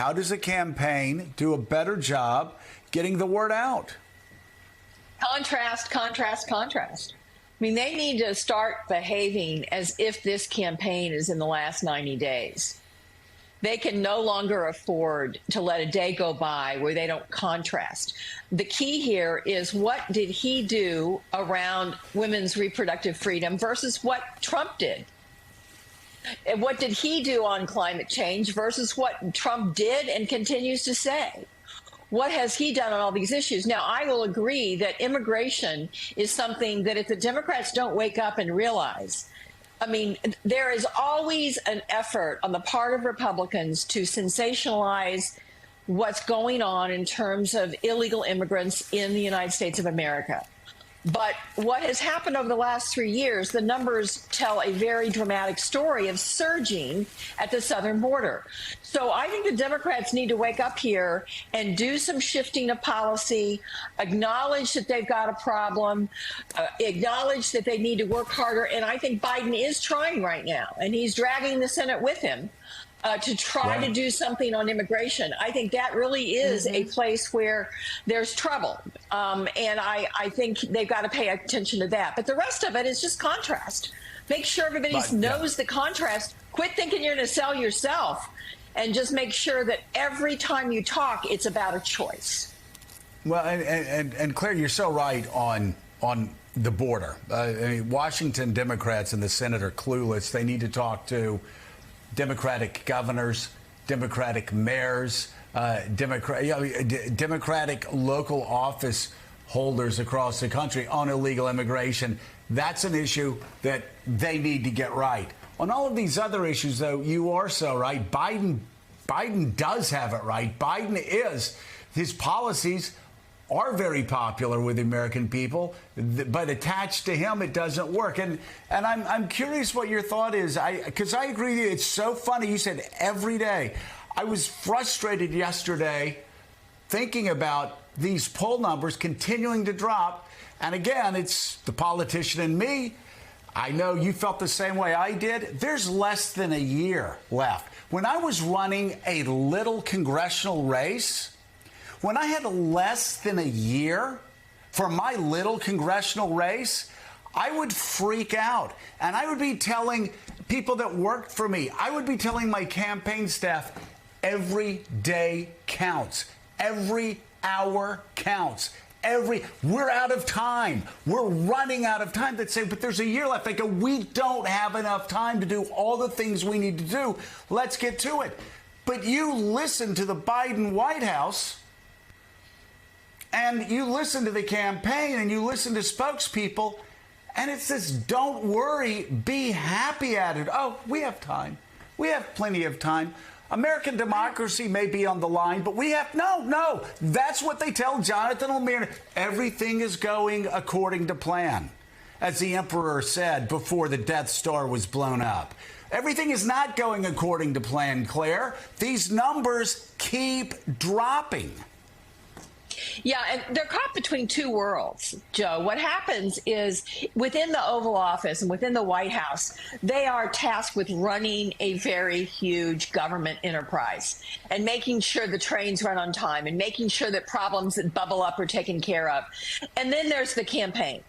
how does a campaign do a better job getting the word out? Contrast, contrast, contrast. I mean, they need to start behaving as if this campaign is in the last 90 days. They can no longer afford to let a day go by where they don't contrast. The key here is, what did he do around women's reproductive freedom versus what Trump did? And what did he do on climate change versus what Trump did and continues to say? What has he done on all these issues? Now, I will agree that immigration is something that if the Democrats don't wake up and realize, I mean, there is always an effort on the part of Republicans to sensationalize what's going on in terms of illegal immigrants in the United States of America. But what has happened over the last 3 years, the numbers tell a very dramatic story of surging at the southern border. So I think the Democrats need to wake up here and do some shifting of policy, acknowledge that they've got a problem, acknowledge that they need to work harder. And I think Biden is trying right now, and he's dragging the Senate with him. To try to do something on immigration. I think that really is a place where there's trouble. And I think they've got to pay attention to that. But the rest of it is just contrast. Make sure everybody knows the contrast. Quit thinking you're going to sell yourself, and just make sure that every time you talk, it's about a choice. Well, and Claire, you're so right on the border. I mean, Washington Democrats in the Senate are clueless. They need to talk to Democratic governors, Democratic mayors, Democratic local office holders across the country on illegal immigration. That's an issue that they need to get right. On all of these other issues, though, you are so right. Biden does have it right. His policies are very popular with the American people, but attached to him, it doesn't work. And I'm curious what your thought is, because I agree with you. It's so funny. You said every day. I was frustrated yesterday thinking about these poll numbers continuing to drop. And again, it's the politician in me. I know you felt the same way I did. There's less than a year left. When I was running a little congressional race, when I had less than a year for my little congressional race, I would freak out. And I would be telling people that worked for me, I would be telling my campaign staff, every day counts. Every hour counts. We're out of time. We're running out of time. They'd say, but there's a year left. I go, we don't have enough time to do all the things we need to do. Let's get to it. But you listen to the Biden White House, and you listen to the campaign, and you listen to spokespeople, and it says, don't worry, be happy at it. Oh, we have time. We have plenty of time. American democracy may be on the line, but we have no. That's what they tell Jonathan O'Meara. Everything is going according to plan, as the emperor said before the Death Star was blown up. Everything is not going according to plan, Claire. These numbers keep dropping. Yeah, and they're caught between two worlds, Joe. What happens is within the Oval Office and within the White House, they are tasked with running a very huge government enterprise and making sure the trains run on time and making sure that problems that bubble up are taken care of. And then there's the campaign.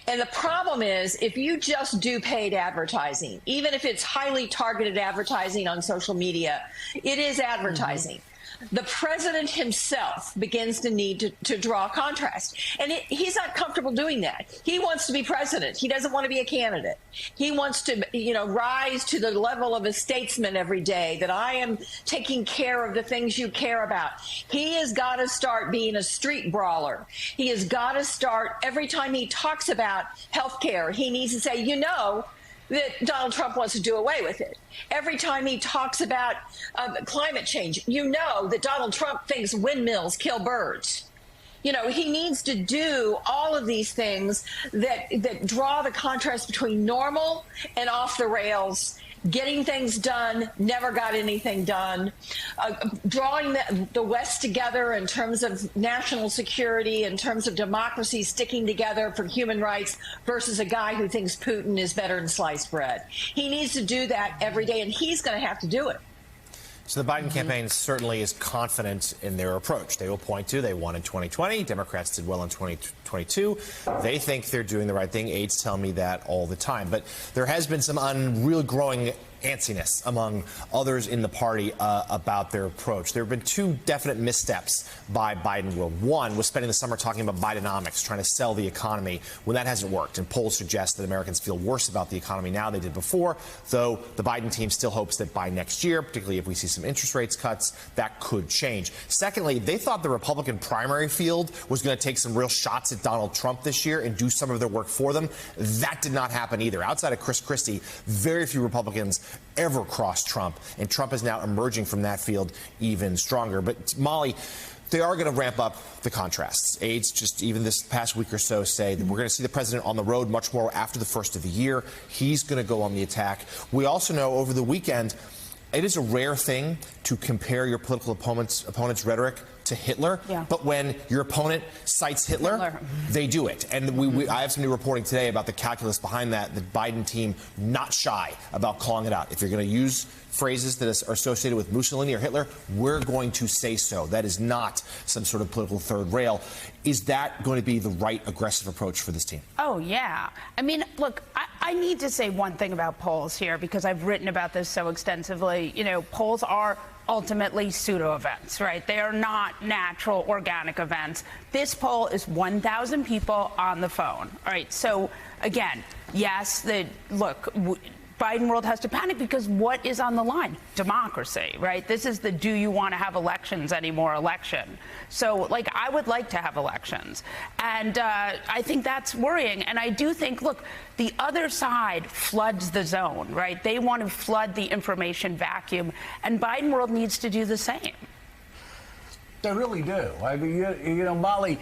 And the problem is, if you just do paid advertising, even if it's highly targeted advertising on social media, it is advertising. The president himself begins to need to draw contrast. And he's not comfortable doing that. He wants to be president. He doesn't want to be a candidate. He wants to, rise to the level of a statesman every day, that I am taking care of the things you care about. He has got to start being a street brawler. He has got to start, every time he talks about health care, he needs to say, that Donald Trump wants to do away with it. Every time he talks about climate change, that Donald Trump thinks windmills kill birds. He needs to do all of these things that draw the contrast between normal and off the rails, getting things done, never got anything done, drawing the West together in terms of national security, in terms of democracy, sticking together for human rights, versus a guy who thinks Putin is better than sliced bread. He needs to do that every day, and he's going to have to do it. So the Biden campaign certainly is confident in their approach. They will point to they won in 2020. Democrats did well in 2022. They think they're doing the right thing. Aides tell me that all the time. But there has been some real growing antsiness among others in the party about their approach. There have been two definite missteps by Biden world. One was spending the summer talking about Bidenomics, trying to sell the economy when that hasn't worked. And polls suggest that Americans feel worse about the economy now than they did before, though the Biden team still hopes that by next year, particularly if we see some interest rates cuts, that could change. Secondly, they thought the Republican primary field was going to take some real shots at Donald Trump this year and do some of their work for them. That did not happen either. Outside of Chris Christie, very few Republicans ever crossed Trump, and Trump is now emerging from that field even stronger. But Molly, they are going to ramp up the contrasts. Aides just even this past week or so say that we're going to see the president on the road much more after the first of the year. He's going to go on the attack. We also know over the weekend, it is a rare thing to compare your political opponent's rhetoric to Hitler, but when your opponent cites Hitler, they do it. And I have some new reporting today about the calculus behind that. The Biden team not shy about calling it out. If you're going to use phrases that are associated with Mussolini or Hitler, we're going to say so. That is not some sort of political third rail. Is that going to be the right aggressive approach for this team? Oh, yeah. I mean, look, I need to say one thing about polls here because I've written about this so extensively. You know, polls are ultimately pseudo events, right? They are not natural, organic events. This poll is 1,000 people on the phone. All right. So again, yes, Biden world has to panic because what is on the line? Democracy, right? This is the do you want to have elections anymore election. So, I would like to have elections. And I think that's worrying. And I do think, look, the other side floods the zone, right? They want to flood the information vacuum. And Biden world needs to do the same. They really do. I mean, you know, Molly,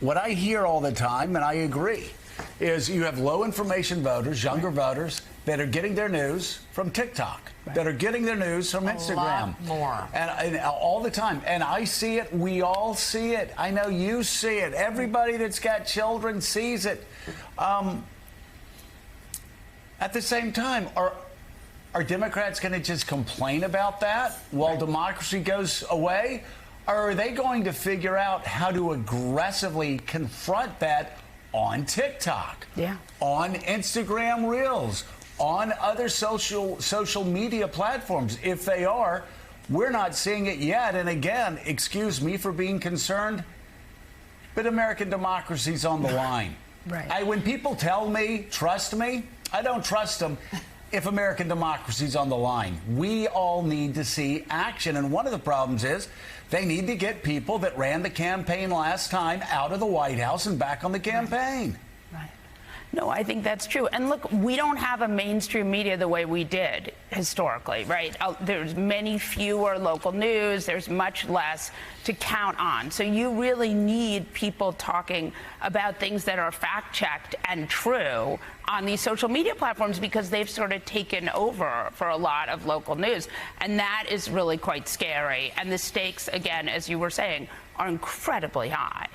what I hear all the time, and I agree, is you have low information voters, younger voters, that are getting their news from TikTok, that are getting their news from Instagram. A lot more. And all the time. And I see it. We all see it. I know you see it. Everybody that's got children sees it. At the same time, are Democrats going to just complain about that while democracy goes away? Or are they going to figure out how to aggressively confront that on TikTok, on Instagram Reels, on other social media platforms? If they are, we're not seeing it yet. And again, excuse me for being concerned, but American democracy's on the line. Right. When people tell me, trust me, I don't trust them if American democracy's on the line. We all need to see action. And one of the problems is they need to get people that ran the campaign last time out of the White House and back on the campaign. Right. No, I think that's true. And look, we don't have a mainstream media the way we did historically, right? There's many fewer local news. There's much less to count on. So you really need people talking about things that are fact-checked and true on these social media platforms because they've sort of taken over for a lot of local news. And that is really quite scary. And the stakes, again, as you were saying, are incredibly high.